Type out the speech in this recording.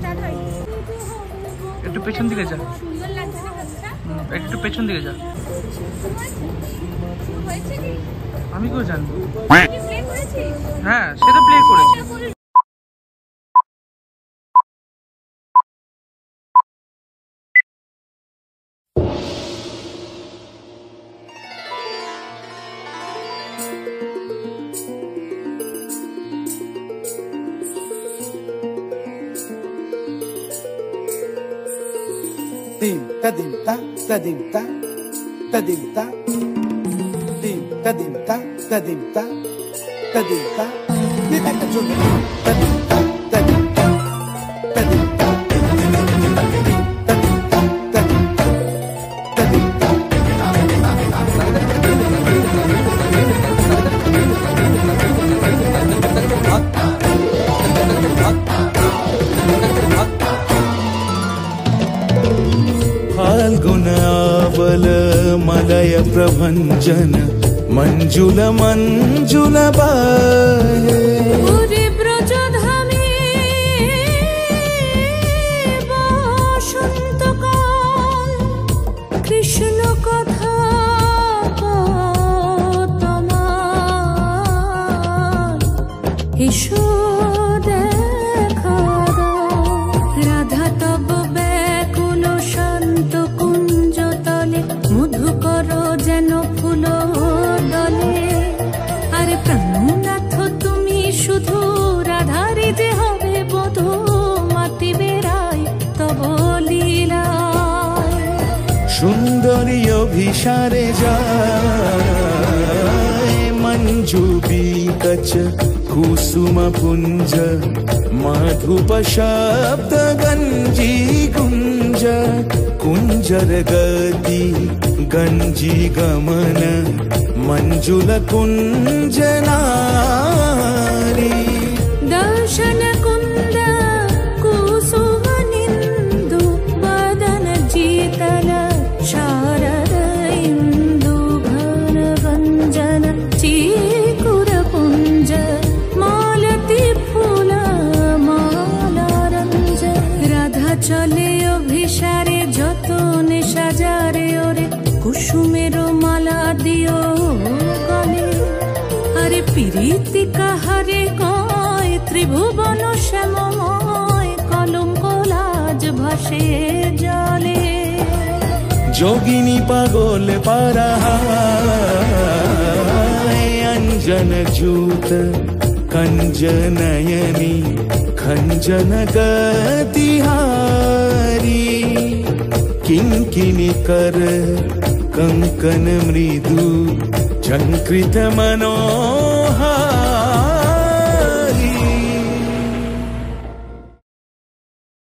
Start হয়নি। একটু পেছন দিকে যা, সুন্দর লাগছে না গাছটা? একটু পেছন দিকে যা। হয়েছে কি? আমি কেউ জানবো? প্লে করেছিস? হ্যাঁ, সে তো প্লে করেছে। Dim ta dim ta ta dim ta ta dim ta dim ta dim ta ta dim ta ta dim ta ni ta ka jo ta dim ta ta dim ta ta dim ta फाल्गुनावल मलय प्रभंजन मंजुल मंजुल बाहे पुरी ब्रजधामे बसन्तकाल कृष्ण कथा तमार एसो দেখা দাও রাধা তব ব্যাকুল শান্ত কুঞ্জ তলে মধুকর যেন ফুল দলে আরে প্রাণনাথ তুমি শুধু রাধারে যে হবে বধূ মাতি বেড়াই তব লীলা सुंदरी अभिसारे जाए मंजू बीकच कुसुम पुंज माधुप शब्द गंजी कुंज कुंजर गति गंजी गमन मंजुल कुंज नारी दर्शन कुंद कुसुम निंदु बदन जीतल शारद इंदु घन गंजन चीकुर पुंज मालती फूल माला रंज राधा चले अभिसारे যতনে সাজারে ওরে কুসুমের মালা দিও গলে আরে প্রীতি কাহারে কয় ত্রিভুবন শ্যামময় কলঙ্ক লাজ ভাসে জলে जोगिनी पागोल पाराहाय अंजन जूत कंजनयनी खंजन गतिहारी किंकिनी कर कंकन मृदु झंकृत मनो